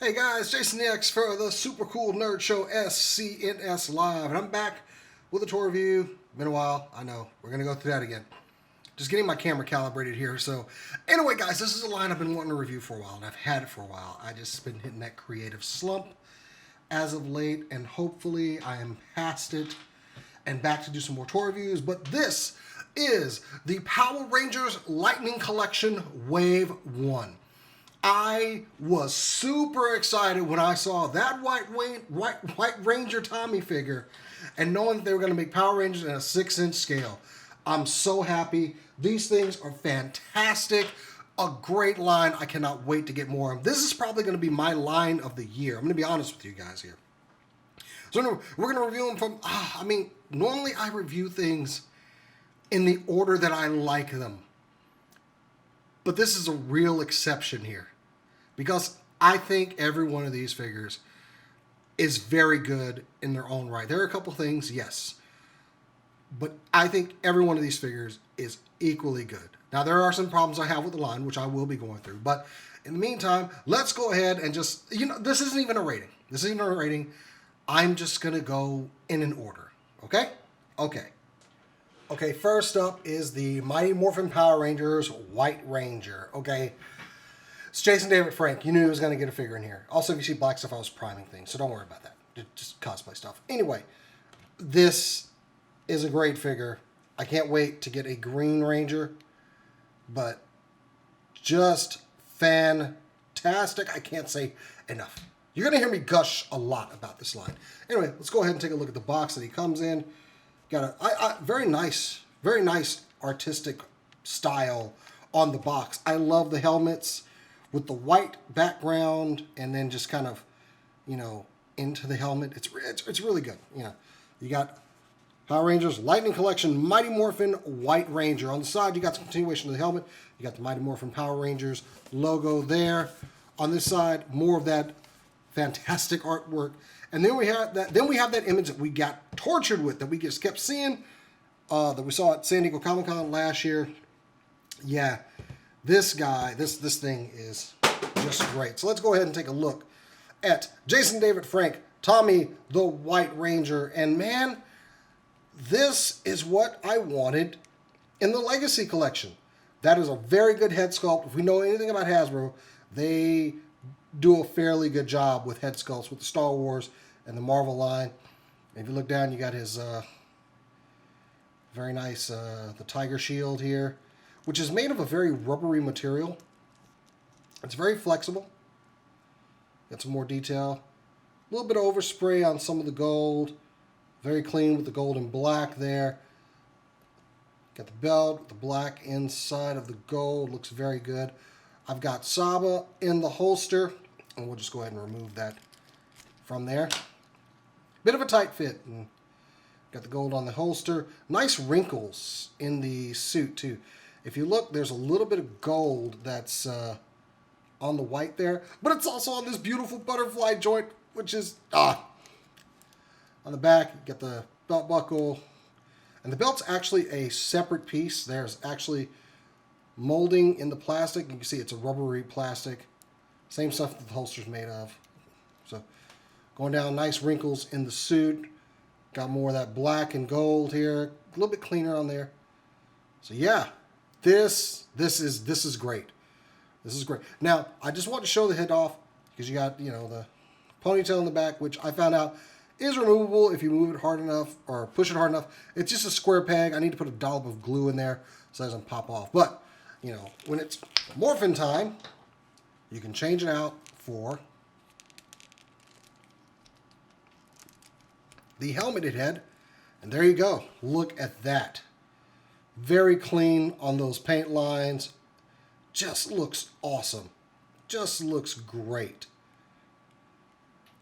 Hey guys, Jason the X for the super cool nerd show SCNS Live, and I'm back with a tour review. Been a while, I know. We're gonna go through that again. Just getting my camera calibrated here. So, anyway, guys, this is a line I've been wanting to review for a while, and I've had it for a while. I just been hitting that creative slump as of late, and hopefully I am past it and back to do some more tour reviews. But this is the Power Rangers Lightning Collection Wave 1. I was super excited when I saw that White Ranger Tommy figure and knowing that they were going to make Power Rangers in a 6-inch scale. I'm so happy. These things are fantastic. A great line. I cannot wait to get more of them. This is probably going to be my line of the year. I'm going to be honest with you guys here. So we're going to review them from, normally I review things in the order that I like them. But this is a real exception here because I think every one of these figures is very good in their own right. There are a couple things, yes, but I think every one of these figures is equally good. Now, there are some problems I have with the line, which I will be going through, but in the meantime, let's go ahead and just, this isn't even a rating. This isn't a rating. I'm just going to go in an order, okay? Okay, first up is the Mighty Morphin Power Rangers White Ranger. Okay, it's Jason David Frank. You knew he was going to get a figure in here. Also, if you see black stuff, I was priming things, so don't worry about that. Just cosplay stuff. Anyway, this is a great figure. I can't wait to get a Green Ranger, but just fantastic. I can't say enough. You're going to hear me gush a lot about this line. Anyway, let's go ahead and take a look at the box that he comes in. Got a very nice artistic style on the box. I love the helmets with the white background and then just kind of, into the helmet. It's really good. You got Power Rangers Lightning Collection Mighty Morphin White Ranger. On the side, you got some continuation of the helmet. You got the Mighty Morphin Power Rangers logo there. On this side, more of that fantastic artwork. And then we have that image that we got tortured with, that we just kept seeing, that we saw at San Diego Comic-Con last year. Yeah, this guy, this thing is just great. So let's go ahead and take a look at Jason David Frank, Tommy the White Ranger. And man, this is what I wanted in the Legacy Collection. That is a very good head sculpt. If we know anything about Hasbro, they do a fairly good job with head sculpts with the Star Wars and the Marvel line. If you look down, you got his very nice the Tiger Shield here, which is made of a very rubbery material. It's very flexible. Got some more detail. A little bit of overspray on some of the gold. Very clean with the gold and black there. Got the belt, the black inside of the gold. Looks very good. I've got Saba in the holster, and we'll just go ahead and remove that from there. Bit of a tight fit. And got the gold on the holster. Nice wrinkles in the suit, too. If you look, there's a little bit of gold that's on the white there, but it's also on this beautiful butterfly joint, which is, on the back, you got the belt buckle, and the belt's actually a separate piece. There's actually molding in the plastic. You can see it's a rubbery plastic. Same stuff that the holster's made of. So going down, nice wrinkles in the suit. Got more of that black and gold here. A little bit cleaner on there. So yeah, this is great. This is great. Now, I just want to show the head off because you got, the ponytail in the back, which I found out is removable if you move it hard enough or push it hard enough. It's just a square peg. I need to put a dollop of glue in there so it doesn't pop off. But when it's morphin time, you can change it out for the helmeted head. And there you go. Look at that. Very clean on those paint lines. Just looks awesome. Just looks great.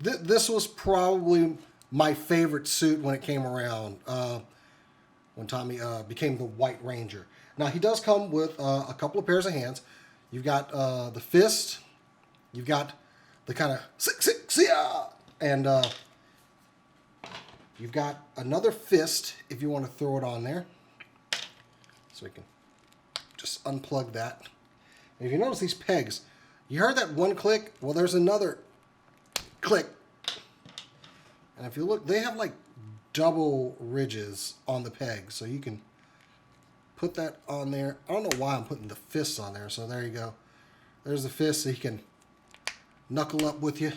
This was probably my favorite suit when it came around, when Tommy became the White Ranger. Now, he does come with a couple of pairs of hands. You've got the fist. You've got the kind of, and you've got another fist if you want to throw it on there. So we can just unplug that. And if you notice these pegs, you heard that one click? Well, there's another click. And if you look, they have like double ridges on the peg, so you can put that on there. I don't know why I'm putting the fists on there, so there you go. There's the fist, so he can knuckle up with you.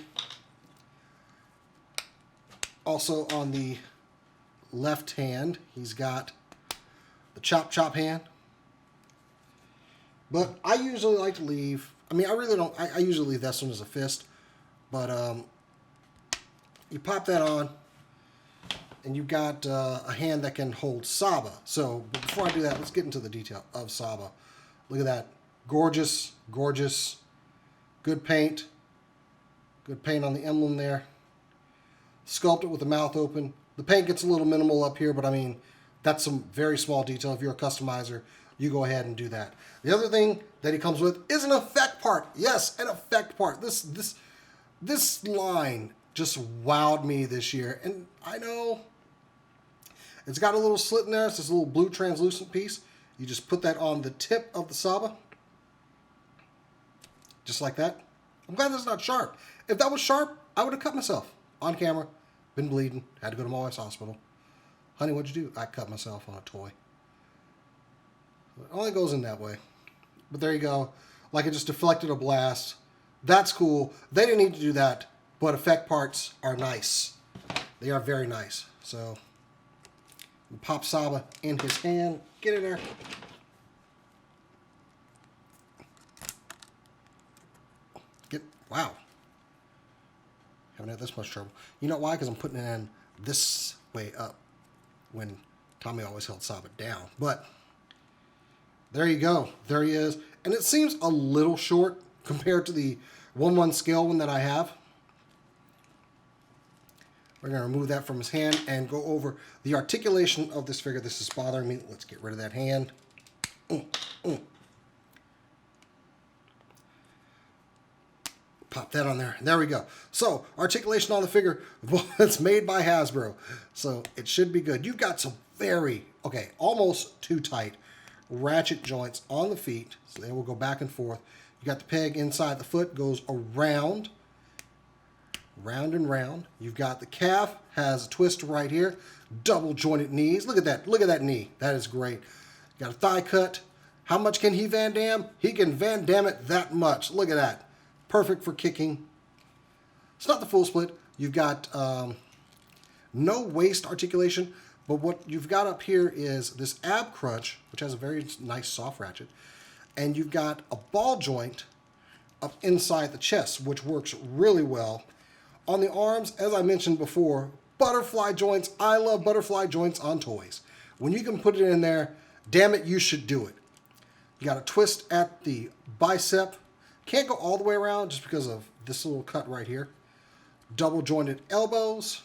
Also on the left hand, he's got the chop hand. But I usually like to leave, I mean, I really don't, I usually leave this one as a fist. But you pop that on, and you've got a hand that can hold Saba. So before I do that, let's get into the detail of Saba. Look at that. Gorgeous, gorgeous. Good paint. Good paint on the emblem there. Sculpt it with the mouth open. The paint gets a little minimal up here, but I mean, that's some very small detail. If you're a customizer, you go ahead and do that. The other thing that he comes with is an effect part. Yes, an effect part. This line just wowed me this year. And I know it's got a little slit in there. It's this little blue translucent piece. You just put that on the tip of the Saba. Just like that. I'm glad that's not sharp. If that was sharp, I would have cut myself on camera. Been bleeding. Had to go to my wife's hospital. Honey, what'd you do? I cut myself on a toy. It only goes in that way. But there you go. Like it just deflected a blast. That's cool. They didn't need to do that. But effect parts are nice. They are very nice. So, pop Saba in his hand. Get in there. Wow. Haven't had this much trouble. You know why? Because I'm putting it in this way up when Tommy always held Saba down. But there you go. There he is. And it seems a little short compared to the 1/1 scale one that I have. We're going to remove that from his hand and go over the articulation of this figure. This is bothering me. Let's get rid of that hand. Pop that on there. There we go. So, articulation on the figure, well, it's made by Hasbro. So, it should be good. You've got some very, okay, almost too tight ratchet joints on the feet. So, they will go back and forth. You got the peg inside the foot, goes around, round and round. You've got the calf, has a twist right here. Double jointed knees. Look at that. Look at that knee. That is great. You got a thigh cut. How much can he Van Damme? He can Van Damme it that much. Look at that. Perfect for kicking. It's not the full split. You've got no waist articulation, but what you've got up here is this ab crunch, which has a very nice soft ratchet, and you've got a ball joint up inside the chest, which works really well. On the arms, as I mentioned before, butterfly joints. I love butterfly joints on toys. When you can put it in there, damn it, you should do it. You got a twist at the bicep. Can't go all the way around just because of this little cut right here. Double jointed elbows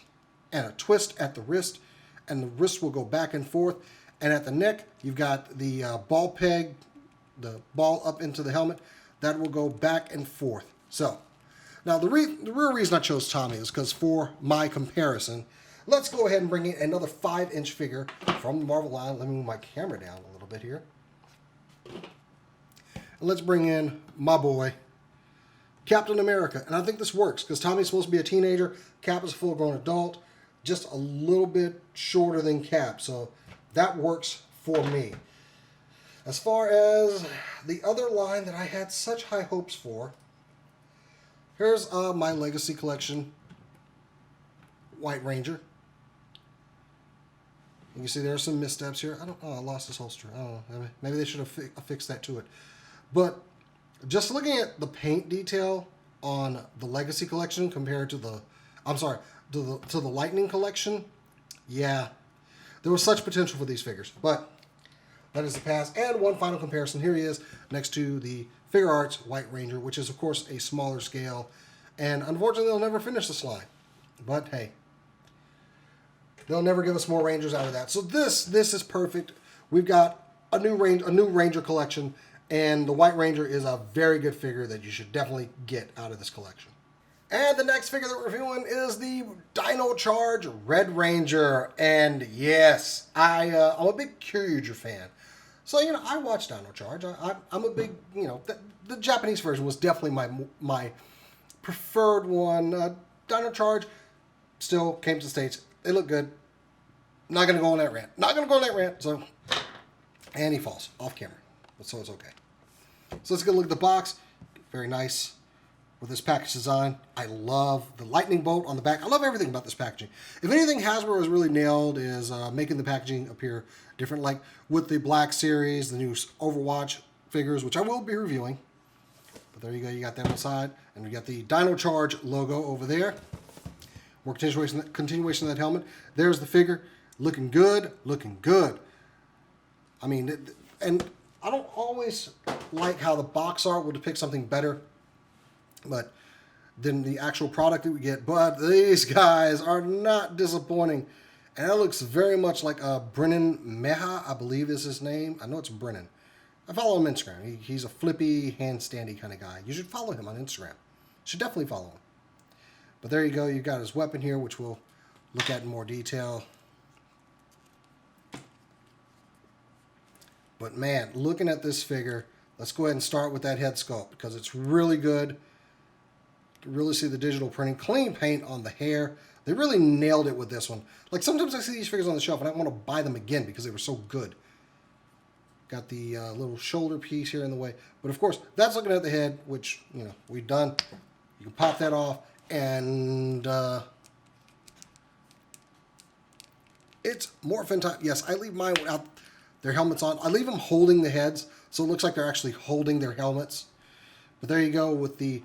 and a twist at the wrist, and the wrist will go back and forth. And at the neck, you've got the ball peg, the ball up into the helmet. That will go back and forth. So, now the real reason I chose Tommy is because for my comparison, let's go ahead and bring in another 5-inch figure from the Marvel line. Let me move my camera down a little bit here. And let's bring in my boy, Captain America. And I think this works because Tommy's supposed to be a teenager. Cap is a full-grown adult. Just a little bit shorter than Cap. So that works for me. As far as the other line that I had such high hopes for, here's my Legacy Collection White Ranger. You can see there's some missteps here. I lost this holster. I don't know. Maybe they should have fixed that to it. But just looking at the paint detail on the Legacy Collection compared to the, to the Lightning Collection, yeah, there was such potential for these figures. But that is the past. And one final comparison. Here he is next to the Figure Arts White Ranger, which is, of course, a smaller scale. And unfortunately, they'll never finish this line. But hey, they'll never give us more Rangers out of that. So this is perfect. We've got a new Ranger collection. And the White Ranger is a very good figure that you should definitely get out of this collection. And the next figure that we're reviewing is the Dino Charge Red Ranger. And yes, I'm a big Kyuger fan. So, you know, I watch Dino Charge. I'm a big, you know, the Japanese version was definitely my preferred one. Dino Charge still came to the States. They look good. Not going to go on that rant. Not going to go on that rant. So, and he falls off camera. So it's okay. So let's get a look at the box. Very nice with this package design. I love the lightning bolt on the back. I love everything about this packaging. If anything Hasbro has really nailed is making the packaging appear different. Like with the Black Series, the new Overwatch figures, which I will be reviewing. But there you go. You got that on the side. And we got the Dino Charge logo over there. More continuation of that helmet. There's the figure. Looking good. Looking good. I mean, and I don't always like how the box art will depict something better than the actual product that we get. But these guys are not disappointing. And that looks very much like Brennan Meha, I believe is his name. I know it's Brennan. I follow him on Instagram. He's a flippy, handstandy kind of guy. You should follow him on Instagram. You should definitely follow him. But there you go. You've got his weapon here, which we'll look at in more detail. But man, looking at this figure, let's go ahead and start with that head sculpt because it's really good. You can really see the digital printing. Clean paint on the hair. They really nailed it with this one. Like sometimes I see these figures on the shelf and I want to buy them again because they were so good. Got the little shoulder piece here in the way. But of course, that's looking at the head, which, you know, we've done. You can pop that off and it's morphin time. Yes, I leave mine without their helmets on. I leave them holding the heads, so it looks like they're actually holding their helmets. But there you go with the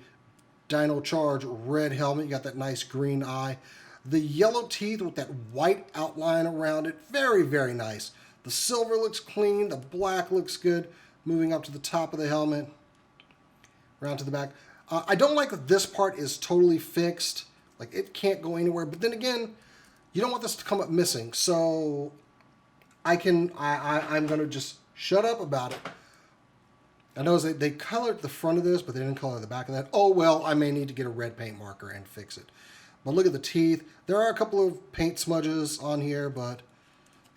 Dino Charge Red helmet. You got that nice green eye. The yellow teeth with that white outline around it. Very, very nice. The silver looks clean. The black looks good. Moving up to the top of the helmet. Around to the back. I don't like that this part is totally fixed. Like, it can't go anywhere. But then again, you don't want this to come up missing. So I'm going to just shut up about it. I know they colored the front of this, but they didn't color the back of that. Oh, well, I may need to get a red paint marker and fix it. But look at the teeth. There are a couple of paint smudges on here,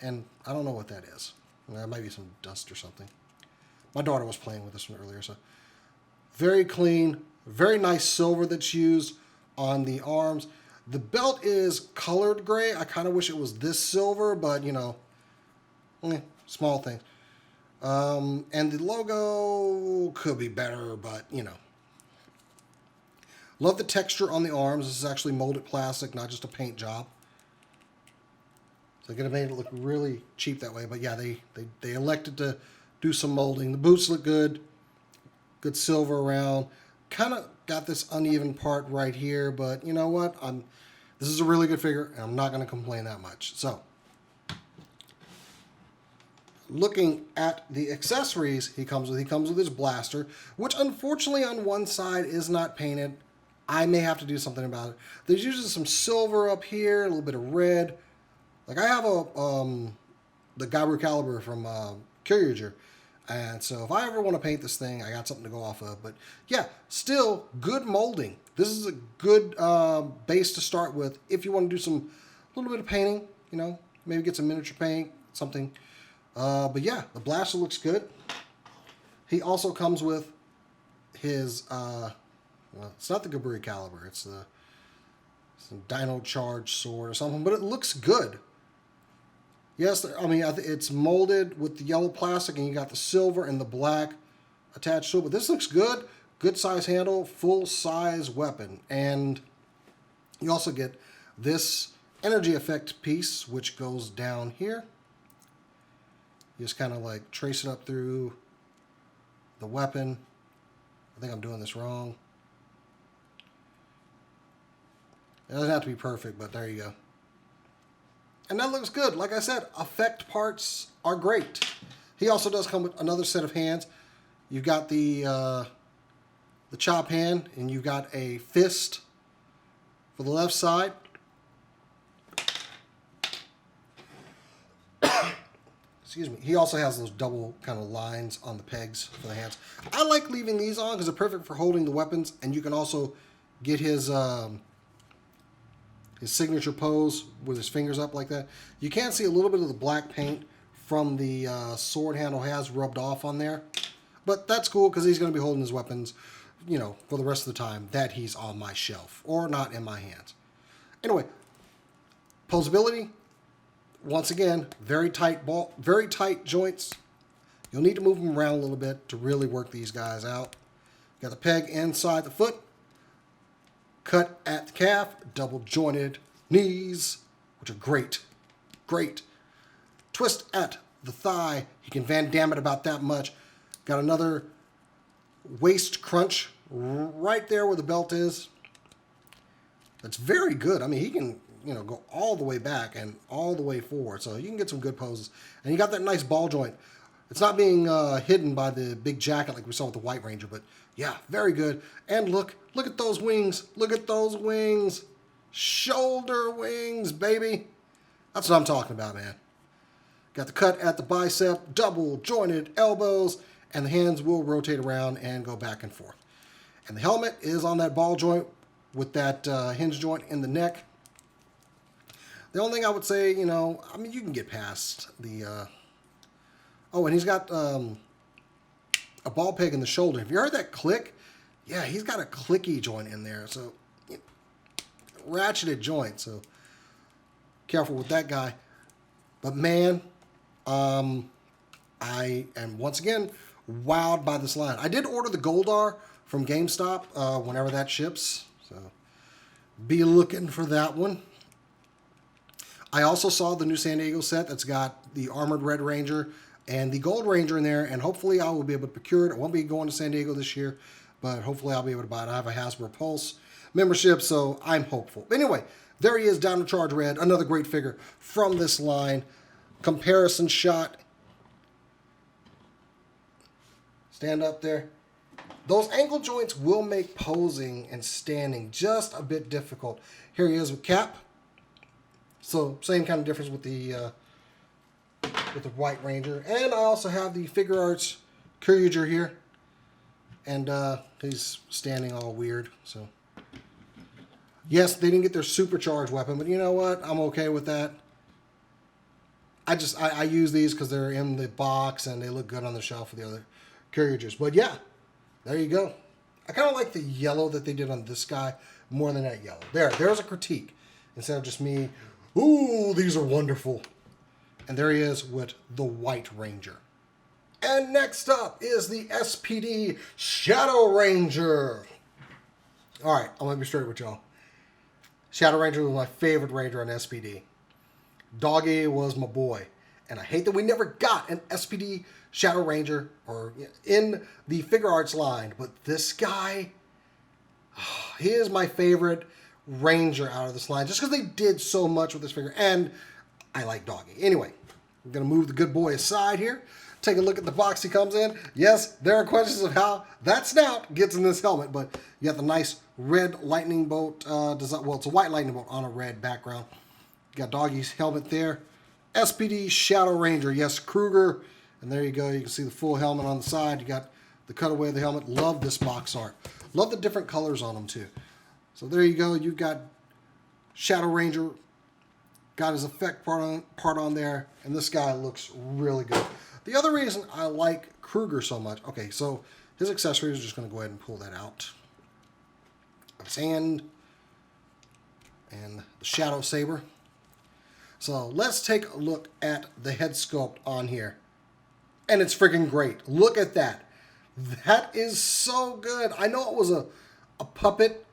and I don't know what that is. That might be some dust or something. My daughter was playing with this one earlier, so. Very clean, very nice silver that's used on the arms. The belt is colored gray. I kind of wish it was this silver, but, you know, small things. And the logo could be better, but, you know. Love the texture on the arms. This is actually molded plastic, not just a paint job. So they could have made it look really cheap that way. But yeah, they elected to do some molding. The boots look good. Good silver around. Kind of got this uneven part right here, but you know what? This is a really good figure, and I'm not going to complain that much. So, looking at the accessories he comes with his blaster, which unfortunately on one side is not painted. I may have to do something about it. There's usually some silver up here, a little bit of red. Like I have the Gabru caliber from Kyrgyz. And so if I ever want to paint this thing, I got something to go off of. But yeah, still good molding. This is a good base to start with if you want to do a little bit of painting, you know, maybe get some miniature paint, something. But yeah, the blaster looks good. He also comes with his, well, it's not the Gabru caliber. It's some Dino Charge sword or something, but it looks good. Yes, I mean, it's molded with the yellow plastic, and you got the silver and the black attached to it. But this looks good. Good size handle, full size weapon. And you also get this energy effect piece, which goes down here. You just kind of like trace it up through the weapon. I think I'm doing this wrong. It doesn't have to be perfect, but there you go. And that looks good. Like I said, effect parts are great. He also does come with another set of hands. You've got the chop hand, and you've got a fist for the left side. Excuse me. He also has those double kind of lines on the pegs for the hands. I like leaving these on because they're perfect for holding the weapons, and you can also get his signature pose with his fingers up like that. You can see a little bit of the black paint from the sword handle has rubbed off on there. But that's cool because he's going to be holding his weapons you know, for the rest of the time that he's on my shelf or not in my hands. Anyway, posability, once again, very tight joints. You'll need to move them around a little bit to really work these guys out. Got the peg inside the foot, cut at the calf, double jointed knees, which are great. Great. Twist at the thigh. You can Van Damme it about that much. Got another waist crunch right there where the belt is. That's very good. I mean, he can, you know, go all the way back and all the way forward. So you can get some good poses. And you got that nice ball joint. It's not being hidden by the big jacket like we saw with the White Ranger, but yeah, very good. And look at those wings. Look at those wings. Shoulder wings, baby. That's what I'm talking about, man. Got the cut at the bicep, double jointed elbows, and the hands will rotate around and go back and forth. And the helmet is on that ball joint with that hinge joint in the neck. The only thing I would say, you know, I mean, you can get past the... Oh, and he's got a ball peg in the shoulder. Have you heard that click? Yeah, he's got a clicky joint in there. So, you know, ratcheted joint. So, careful with that guy. But, man, I am, once again, wowed by this line. I did order the Goldar from GameStop whenever that ships. So, be looking for that one. I also saw the new San Diego set that's got the Armored Red Ranger and the Gold Ranger in there, and hopefully I will be able to procure it. I won't be going to San Diego this year, but hopefully I'll be able to buy it. I have a Hasbro Pulse membership, so I'm hopeful. But anyway, there he is, Dino Charge Red, another great figure from this line. Comparison shot. Stand up there. Those ankle joints will make posing and standing just a bit difficult. Here he is with Cap. So same kind of difference with the White Ranger. And I also have the Figure Arts Courager here. And he's standing all weird. So yes, they didn't get their supercharged weapon, but you know what? I'm okay with that. I use these because they're in the box and they look good on the shelf with the other Couragers. But yeah, there you go. I kind of like the yellow that they did on this guy more than that yellow. There's a critique. Instead of just me, ooh, these are wonderful. And there he is with the White Ranger. And next up is the S.P.D. Shadow Ranger. All right, I'm going to be straight with y'all. Shadow Ranger was my favorite Ranger on S.P.D. Doggy was my boy. And I hate that we never got an S.P.D. Shadow Ranger or in the Figure Arts line. But this guy, he is my favorite Ranger out of this line. Just because they did so much with this figure. And I like Doggy. Anyway, I'm going to move the good boy aside here. Take a look at the box he comes in. Yes, there are questions of how that snout gets in this helmet, but you got the nice red lightning bolt design. Well, it's a white lightning bolt on a red background. You got Doggy's helmet there. S.P.D. Shadow Ranger. Yes, Kruger. And there you go. You can see the full helmet on the side. You got the cutaway of the helmet. Love this box art. Love the different colors on them, too. So there you go. You've got Shadow Ranger. Got his effect part on there, and this guy looks really good. The other reason I like Kruger so much, okay, so his accessories, just going to go ahead and pull that out of his hand, and the Shadow Saber. So let's take a look at the head sculpt on here, and it's freaking great. Look at that. That is so good. I know it was a puppet,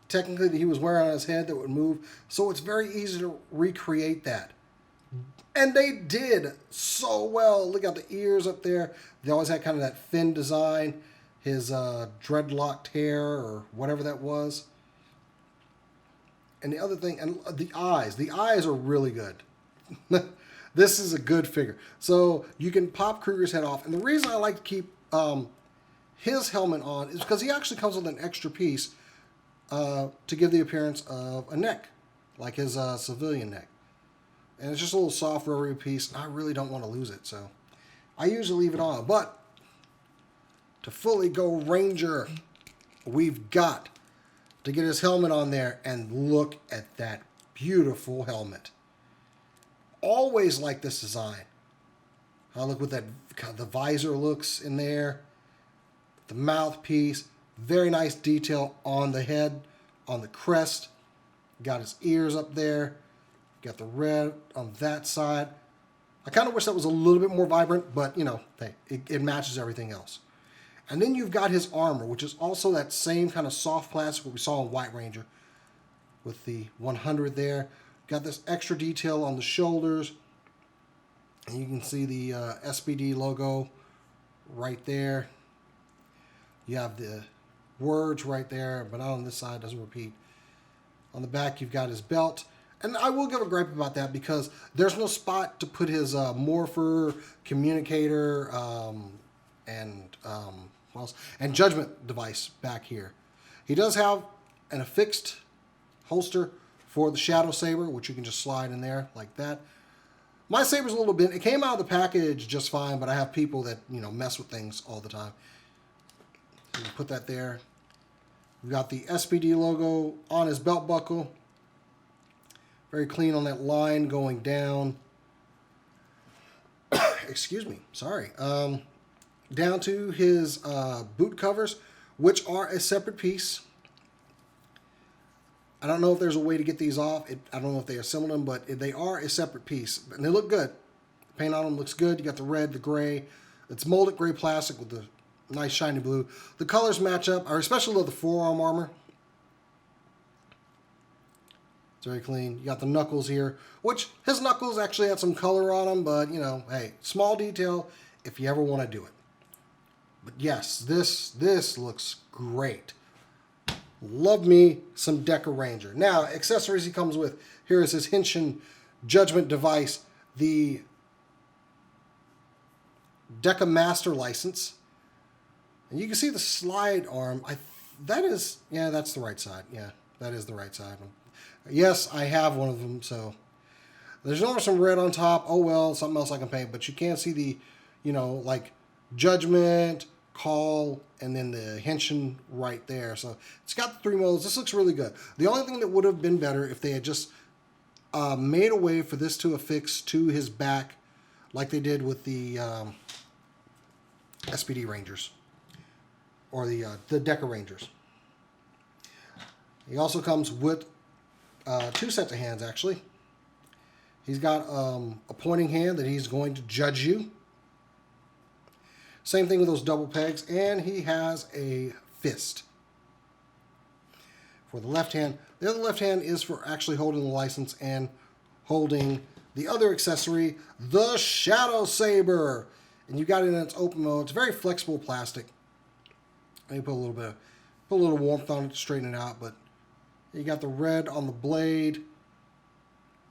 technically, that he was wearing on his head that would move. So it's very easy to recreate that. And they did so well. Look at the ears up there. They always had kind of that thin design. His dreadlocked hair or whatever that was. And the other thing, and the eyes. The eyes are really good. This is a good figure. So you can pop Kruger's head off. And the reason I like to keep his helmet on is because he actually comes with an extra piece to give the appearance of a neck, like his civilian neck. And it's just a little soft, rubbery piece, and I really don't want to lose it, so I usually leave it on. But to fully go Ranger, we've got to get his helmet on there, and look at that beautiful helmet. Always like this design. Look what that the visor looks in there, the mouthpiece. Very nice detail on the head, on the crest. Got his ears up there. Got the red on that side. I kind of wish that was a little bit more vibrant, but, you know, hey, it matches everything else. And then you've got his armor, which is also that same kind of soft plastic what we saw in White Ranger with the 100 there. Got this extra detail on the shoulders. And you can see the S.P.D logo right there. You have the words right there, but not on this side, doesn't repeat. On the back, you've got his belt. And I will give a gripe about that because there's no spot to put his morpher, communicator, and judgment device back here. He does have an affixed holster for the Shadow Saber, which you can just slide in there like that. My saber's a little bit, it came out of the package just fine, but I have people that, you know, mess with things all the time. So you put that there. We've got the S.P.D logo on his belt buckle. Very clean on that line going down. Excuse me, sorry. Down to his boot covers, which are a separate piece. I don't know if there's a way to get these off. I don't know if they assembled them, but they are a separate piece. And they look good. The paint on them looks good. You got the red, the gray. It's molded gray plastic with the nice shiny blue. The colors match up. I especially love the forearm armor. It's very clean. You got the knuckles here, which his knuckles actually had some color on them, but, you know, hey, small detail if you ever want to do it. But yes, this looks great. Love me some Deca Ranger. Now, accessories he comes with. Here is his Henshin Judgment device, the Deca Master license. And you can see the slide arm. That's the right side. Yeah, that is the right side. Yes, I have one of them, so there's only some red on top. Oh well, something else I can paint, but you can't see the, you know, like Judgment, Call, and then the Henshin right there. So it's got the 3 modes. This looks really good. The only thing that would have been better if they had just made a way for this to affix to his back like they did with the S.P.D Rangers or the Deca Rangers. He also comes with 2 sets of hands, actually. He's got a pointing hand that he's going to judge you. Same thing with those double pegs. And he has a fist. For the left hand. The other left hand is for actually holding the license and holding the other accessory, the Shadow Saber. And you got it in its open mode. It's very flexible plastic. You put a little warmth on it to straighten it out, but you got the red on the blade. You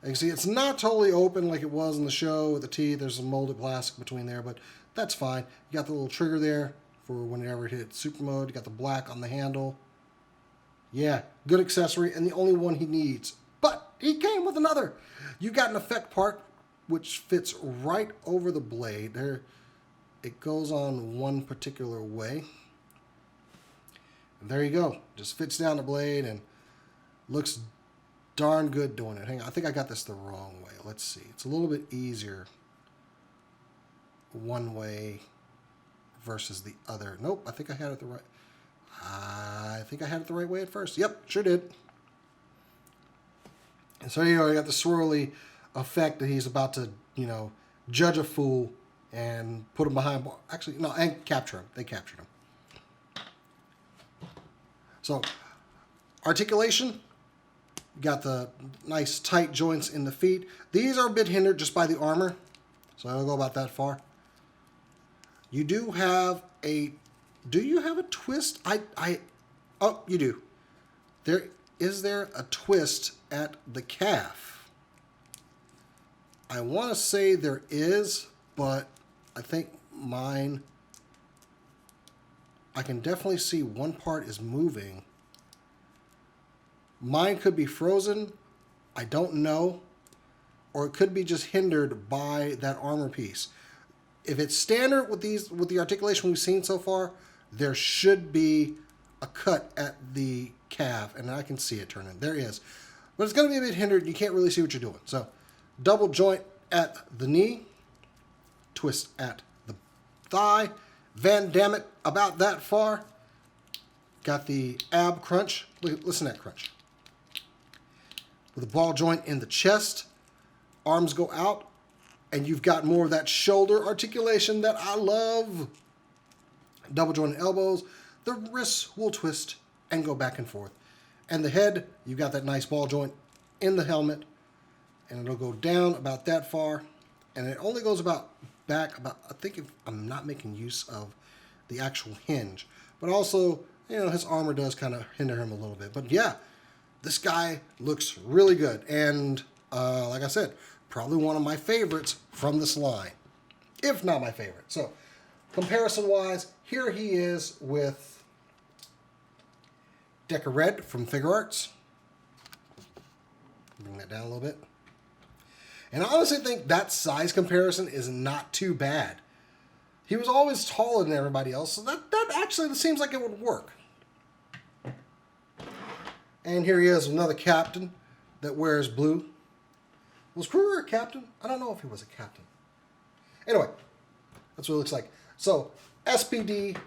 can see it's not totally open like it was in the show with the teeth. There's some molded plastic between there, but that's fine. You got the little trigger there for whenever it hits super mode. You got the black on the handle. Yeah, good accessory, and the only one he needs. But he came with another. You got an effect part which fits right over the blade. There, it goes on one particular way. And there you go. Just fits down the blade and looks darn good doing it. Hang on, I think I got this the wrong way. Let's see. It's a little bit easier one way versus the other. Nope, I think I had it the right. I think I had it the right way at first. Yep, sure did. And so, you know, you got the swirly effect that he's about to, you know, judge a fool and put him behind bar. Actually, no, and capture him. They captured him. So, articulation. Got the nice tight joints in the feet. These are a bit hindered just by the armor. So I'll go about that far. You do have a... Do you have a twist? Oh, you do. Is there a twist at the calf? I want to say there is, but I think mine... I can definitely see one part is moving. Mine could be frozen. I don't know. Or it could be just hindered by that armor piece. If it's standard with the articulation we've seen so far, there should be a cut at the calf, and I can see it turning. There is. But it's going to be a bit hindered. You can't really see what you're doing. So, double joint at the knee. Twist at the thigh. Van Damme it about that far. got the ab crunch. Listen to that crunch. With a ball joint in the chest, arms go out, and you've got more of that shoulder articulation that I love. Double jointed elbows. The wrists will twist and go back and forth. And the head, you've got that nice ball joint in the helmet, and it'll go down about that far, and it only goes about back about, I think if I'm not making use of the actual hinge, but also, you know, his armor does kind of hinder him a little bit. But yeah, this guy looks really good, and like I said, probably one of my favorites from this line, if not my favorite. So comparison wise, here he is with Decker Red from Figure Arts. Bring that down a little bit. And I honestly think that size comparison is not too bad. He was always taller than everybody else, so that actually seems like it would work. And here he is, another captain that wears blue. Was Kruger a captain? I don't know if he was a captain. Anyway, that's what it looks like. So, S.P.D,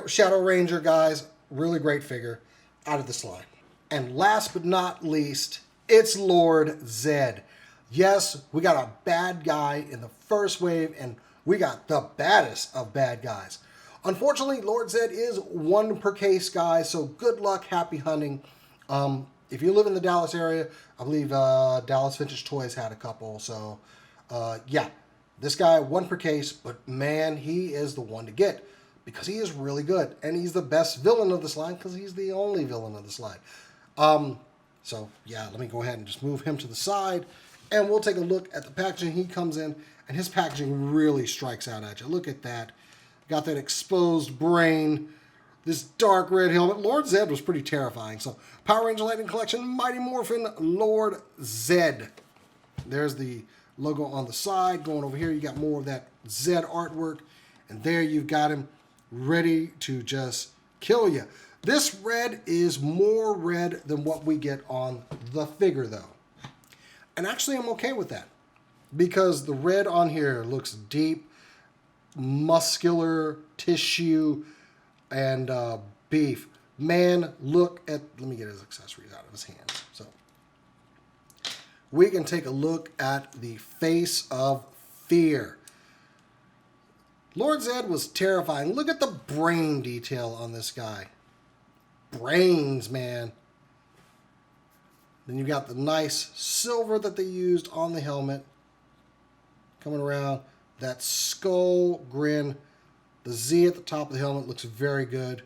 Shadow Ranger guys, really great figure out of this line. And last but not least, it's Lord Zedd. Yes, we got a bad guy in the first wave, and we got the baddest of bad guys. Unfortunately, Lord Zedd is one per case, guys, so good luck, happy hunting. If you live in the Dallas area, I believe Dallas Vintage Toys had a couple, so yeah, this guy, one per case, but man, he is the one to get because he is really good, and he's the best villain of this line because he's the only villain of this line. So yeah, let me go ahead and just move him to the side, and we'll take a look at the packaging he comes in, and his packaging really strikes out at you. Look at that. Got that exposed brain, this dark red helmet. Lord Zedd was pretty terrifying. So Power Ranger Lightning Collection, Mighty Morphin, Lord Zedd. There's the logo on the side. Going over here, you got more of that Zedd artwork, and there you've got him ready to just kill you. This red is more red than what we get on the figure, though. And actually, I'm okay with that because the red on here looks deep, muscular tissue, and beef. Man, look at, let me get his accessories out of his hands. So we can take a look at the face of fear. Lord Zedd was terrifying. Look at the brain detail on this guy. Brains, man. Then you got the nice silver that they used on the helmet. Coming around. That skull grin. The Z at the top of the helmet looks very good.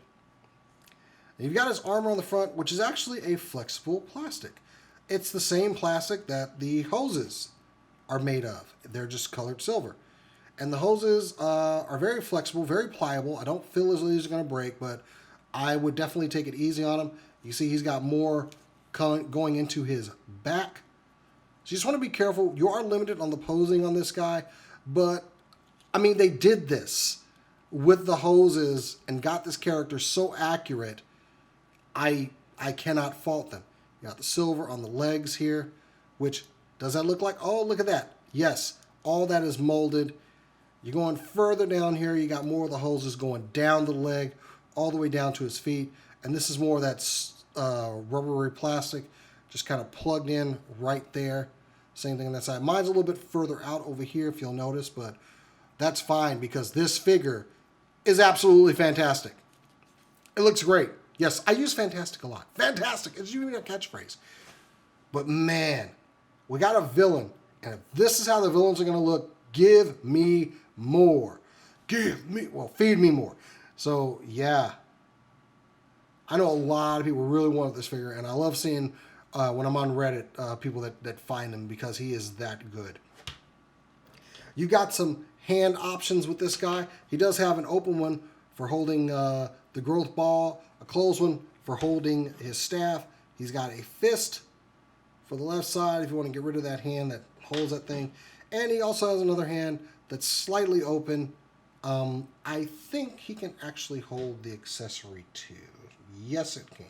And you've got his armor on the front, which is actually a flexible plastic. It's the same plastic that the hoses are made of. They're just colored silver. And the hoses are very flexible, very pliable. I don't feel as though these are going to break, but I would definitely take it easy on him. You see he's got more going into his back. So you just want to be careful. You are limited on the posing on this guy, but I mean, they did this with the hoses and got this character so accurate. I cannot fault them. You got the silver on the legs here, which does that look like? Oh, look at that. Yes, all that is molded. You're going further down here. You got more of the hoses going down the leg, all the way down to his feet. And this is more of that rubbery plastic, just kind of plugged in right there. Same thing on that side. Mine's a little bit further out over here, if you'll notice, but that's fine because this figure is absolutely fantastic. It looks great. Yes, I use fantastic a lot. Fantastic. It's even a catchphrase. But man, we got a villain. And if this is how the villains are going to look, give me more. Give me, well, feed me more. So, yeah. I know a lot of people really want this figure, and I love seeing when I'm on Reddit people that find him because he is that good. You got some hand options with this guy. He does have an open one for holding the growth ball, a closed one for holding his staff. He's got a fist for the left side if you want to get rid of that hand that holds that thing. And he also has another hand that's slightly open. I think he can actually hold the accessory too. Yes, it can.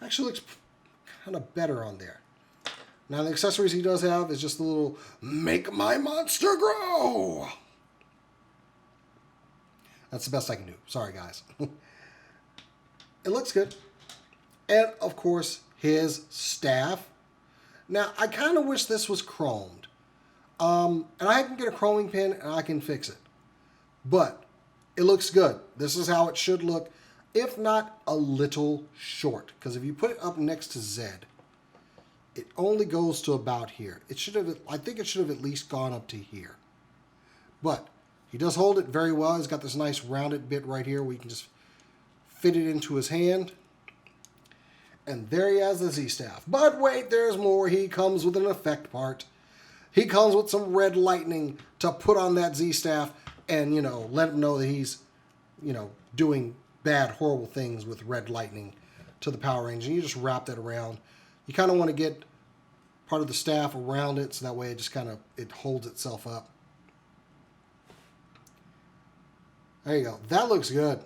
Actually looks kind of better on there. Now the accessories he does have is just a little make my monster grow. That's the best I can do. Sorry, guys. It looks good. And, of course, his staff. Now, I kind of wish this was chromed. And I can get a chroming pin and I can fix it. But it looks good. This is how it should look, if not a little short. Because if you put it up next to Zedd, it only goes to about here. It should have, I think it should have at least gone up to here. But he does hold it very well. He's got this nice rounded bit right here where you can just fit it into his hand. And there he has the Z-Staff. But wait, there's more. He comes with an effect part. He comes with some red lightning to put on that Z-Staff and, you know, let him know that he's, you know, doing bad, horrible things with red lightning to the Power Ranger. And you just wrap that around. You kind of want to get part of the staff around it so that way it just kind of, it holds itself up. There you go. That looks good.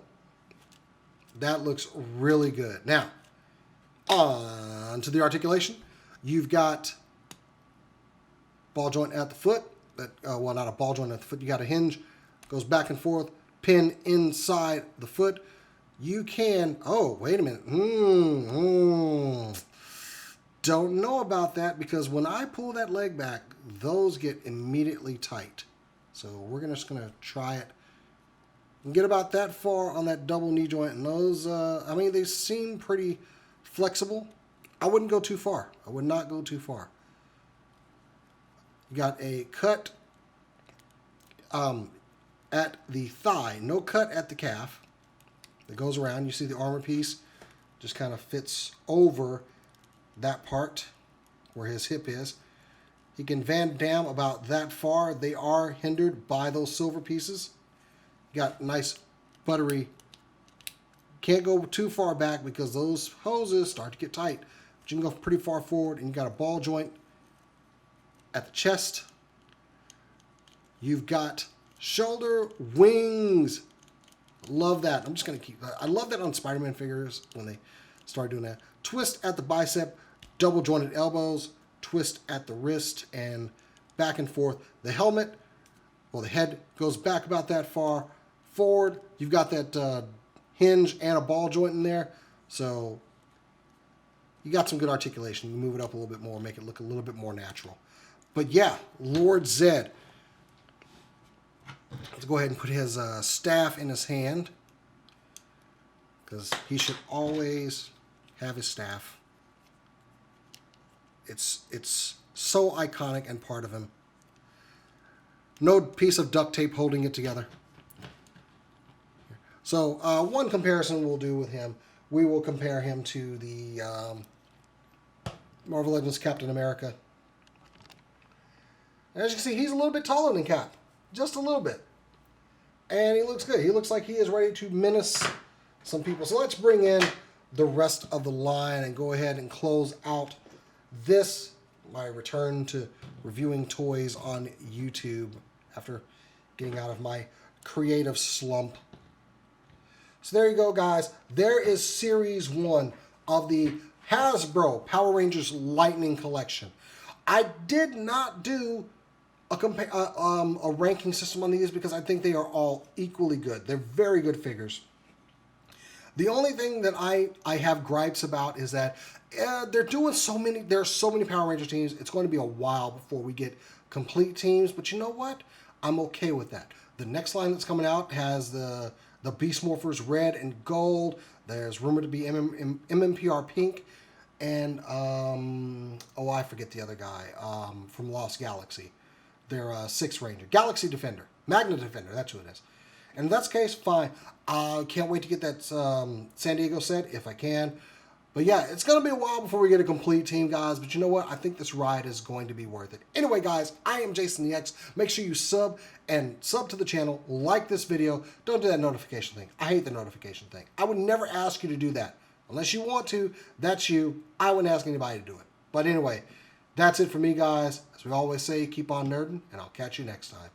That looks really good. Now, on to the articulation. You've got ball joint at the foot. Well, not a ball joint at the foot. You got a hinge. Goes back and forth. Pin inside the foot. You can... Oh, wait a minute. Don't know about that because when I pull that leg back, those get immediately tight. So we're just going to try it. And get about that far on that double knee joint. And those, I mean, they seem pretty flexible. I wouldn't go too far. I would not go too far. You got a cut at the thigh. No cut at the calf. That goes around. You see the armor piece just kind of fits over that part where his hip is. He can Van Dam about that far. They are hindered by those silver pieces. Got nice buttery. Can't go too far back because those hoses start to get tight. But you can go pretty far forward, and you got a ball joint at the chest. You've got shoulder wings. Love that. I'm just going to keep that. I love that on Spider-Man figures when they start doing that. Twist at the bicep, double jointed elbows, twist at the wrist, and back and forth. The helmet, well, the head goes back about that far. Forward, you've got that hinge and a ball joint in there. So you got some good articulation. You move it up a little bit more, make it look a little bit more natural. But yeah, Lord Zedd. Let's go ahead and put his staff in his hand, because he should always have his staff. It's so iconic and part of him. No piece of duct tape holding it together. So one comparison we'll do with him, we will compare him to the Marvel Legends Captain America. And as you can see, he's a little bit taller than Cap. Just a little bit. And he looks good. He looks like he is ready to menace some people. So let's bring in the rest of the line and go ahead and close out this, my return to reviewing toys on YouTube after getting out of my creative slump. So there you go, guys. There is Series 1 of the Hasbro Power Rangers Lightning Collection. I did not do a ranking system on these because I think they are all equally good. They're very good figures. The only thing that I have gripes about is that they're doing so many. There are so many Power Ranger teams. It's going to be a while before we get complete teams. But you know what? I'm okay with that. The next line that's coming out has the Beast Morphers Red and Gold. There's rumored to be MMPR Pink. And, oh, I forget the other guy from Lost Galaxy. They're Sixth Ranger. Galaxy Defender. Magna Defender, that's who it is. And in that case, fine. Can't wait to get that San Diego set if I can. But yeah, it's going to be a while before we get a complete team, guys. But you know what? I think this ride is going to be worth it. Anyway, guys, I am Jason the X. Make sure you sub to the channel. Like this video. Don't do that notification thing. I hate the notification thing. I would never ask you to do that. Unless you want to, that's you. I wouldn't ask anybody to do it. But anyway, that's it for me, guys. As we always say, keep on nerding, and I'll catch you next time.